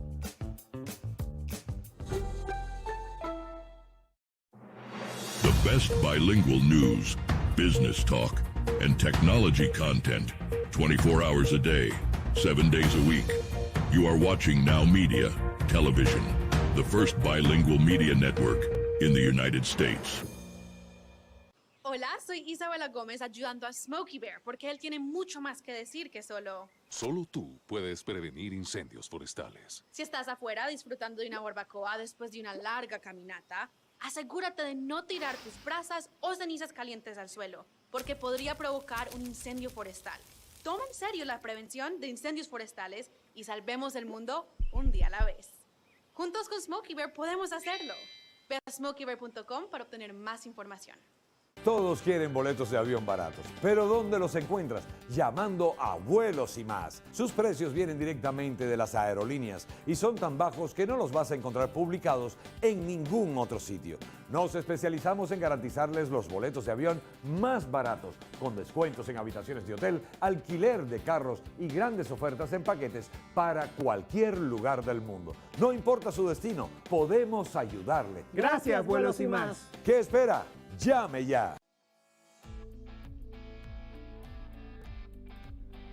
The best bilingual news, business talk, and technology content 24 hours a day, 7 days a week. You are watching Now Media Television, the first bilingual media network in the United States. Hola, soy Isabela Gómez ayudando a Smokey Bear porque él tiene mucho más que decir que solo... Solo tú puedes prevenir incendios forestales. Si estás afuera disfrutando de una barbacoa después de una larga caminata, asegúrate de no tirar tus brasas o cenizas calientes al suelo, porque podría provocar un incendio forestal. Toma en serio la prevención de incendios forestales y salvemos el mundo un día a la vez. Juntos con Smokey Bear podemos hacerlo. Ve a smokeybear.com para obtener más información. Todos quieren boletos de avión baratos, pero ¿dónde los encuentras? Llamando a Vuelos y Más. Sus precios vienen directamente de las aerolíneas y son tan bajos que no los vas a encontrar publicados en ningún otro sitio. Nos especializamos en garantizarles los boletos de avión más baratos, con descuentos en habitaciones de hotel, alquiler de carros y grandes ofertas en paquetes para cualquier lugar del mundo. No importa su destino, podemos ayudarle. Gracias, Vuelos y Más. ¿Qué espera? Llame ya.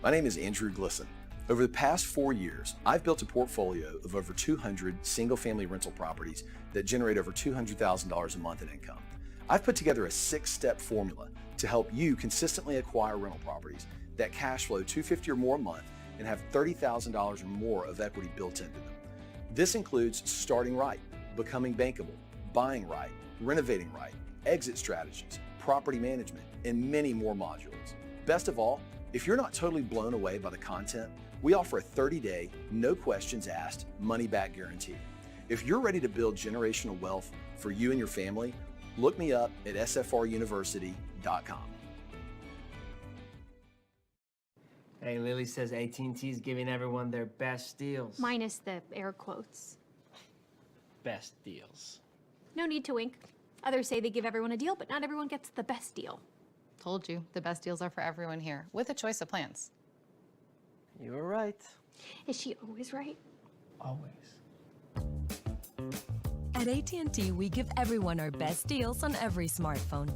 My name is Andrew Glisson. Over the past 4 years, I've built a portfolio of over 200 single-family rental properties that generate over $200,000 a month in income. I've put together a 6-step formula to help you consistently acquire rental properties that cash flow $250,000 or more a month and have $30,000 or more of equity built into them. This includes starting right, becoming bankable, buying right, renovating right, exit strategies, property management, and many more modules. Best of all, if you're not totally blown away by the content, we offer a 30-day, no questions asked, money-back guarantee. If you're ready to build generational wealth for you and your family, look me up at sfruniversity.com. Hey, Lily says AT&T's giving everyone their best deals. Minus the air quotes. Best deals. No need to wink. Others say they give everyone a deal, but not everyone gets the best deal. Told you, the best deals are for everyone here, with a choice of plans. You were right. Is she always right? Always. At AT&T, we give everyone our best deals on every smartphone.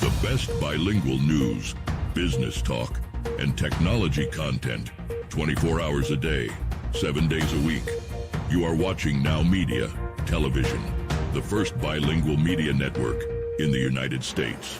The best bilingual news, business talk, and technology content 24 hours a day, 7 days a week. You are watching Now Media Television, the first bilingual media network in the United States.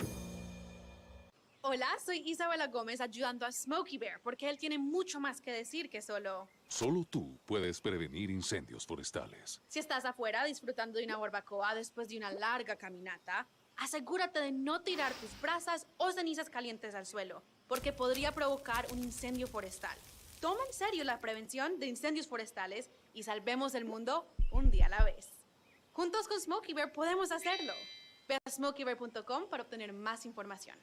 Hola, soy Isabela Gómez ayudando a Smokey Bear porque él tiene mucho más que decir que solo... Solo tú puedes prevenir incendios forestales. Si estás afuera disfrutando de una barbacoa después de una larga caminata, asegúrate de no tirar tus brasas o cenizas calientes al suelo, porque podría provocar un incendio forestal. Toma en serio la prevención de incendios forestales y salvemos el mundo un día a la vez. Juntos con Smokey Bear podemos hacerlo. Ve a smokeybear.com para obtener más información.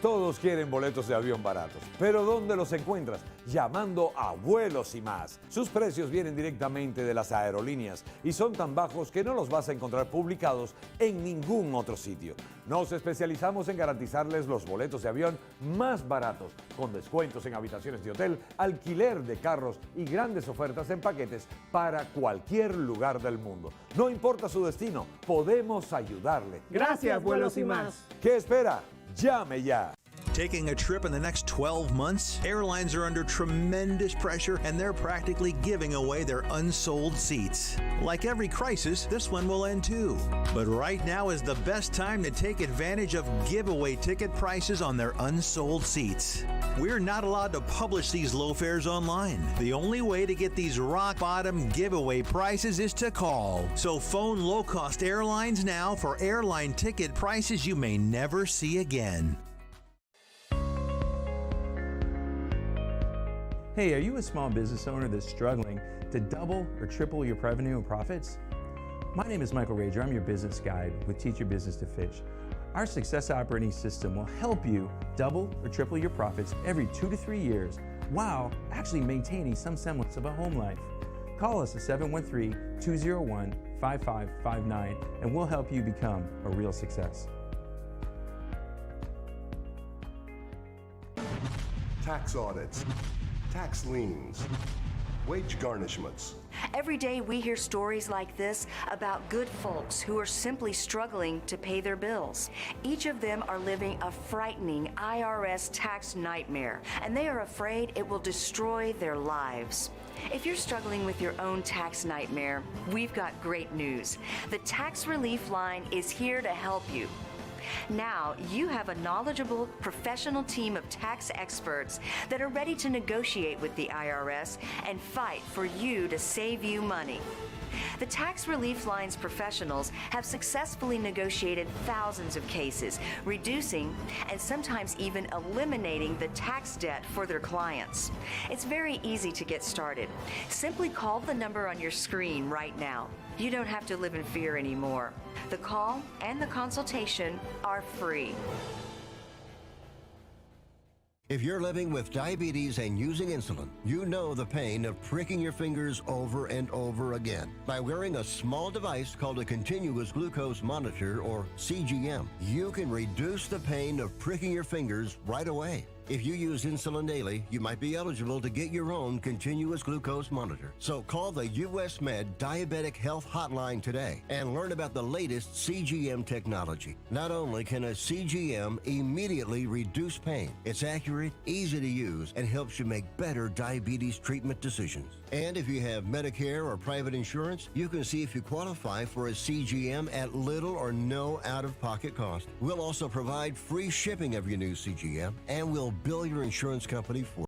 Todos quieren boletos de avión baratos, pero ¿dónde los encuentras? Llamando a Vuelos y Más. Sus precios vienen directamente de las aerolíneas y son tan bajos que no los vas a encontrar publicados en ningún otro sitio. Nos especializamos en garantizarles los boletos de avión más baratos, con descuentos en habitaciones de hotel, alquiler de carros y grandes ofertas en paquetes para cualquier lugar del mundo. No importa su destino, podemos ayudarle. Gracias, Vuelos y Más. ¿Qué espera? Llame ya. Taking a trip in the next 12 months? Airlines are under tremendous pressure and they're practically giving away their unsold seats. Like every crisis, this one will end too. But right now is the best time to take advantage of giveaway ticket prices on their unsold seats. We're not allowed to publish these low fares online. The only way to get these rock bottom giveaway prices is to call. So phone low-cost airlines now for airline ticket prices you may never see again. Hey, are you a small business owner that's struggling to double or triple your revenue and profits? My name is Michael Rager. I'm your business guide with Teach Your Business to Fish. Our success operating system will help you double or triple your profits every 2 to 3 years while actually maintaining some semblance of a home life. Call us at 713-201-5559 and we'll help you become a real success. Tax audits, tax liens, wage garnishments. Every day we hear stories like this about good folks who are simply struggling to pay their bills. Each of them are living a frightening IRS tax nightmare, and they are afraid it will destroy their lives. If you're struggling with your own tax nightmare, we've got great news. The Tax Relief Line is here to help you. Now, you have a knowledgeable, professional team of tax experts that are ready to negotiate with the IRS and fight for you to save you money. The Tax Relief Line's professionals have successfully negotiated thousands of cases, reducing and sometimes even eliminating the tax debt for their clients. It's very easy to get started. Simply call the number on your screen right now. You don't have to live in fear anymore. The call and the consultation are free. If you're living with diabetes and using insulin, you know the pain of pricking your fingers over and over again. By wearing a small device called a continuous glucose monitor, or CGM, you can reduce the pain of pricking your fingers right away. If you use insulin daily, you might be eligible to get your own continuous glucose monitor. So call the US Med Diabetic Health Hotline today and learn about the latest CGM technology. Not only can a CGM immediately reduce pain, it's accurate, easy to use, and helps you make better diabetes treatment decisions. And if you have Medicare or private insurance, you can see if you qualify for a CGM at little or no out-of-pocket cost. We'll also provide free shipping of your new CGM, and we'll bill your insurance company for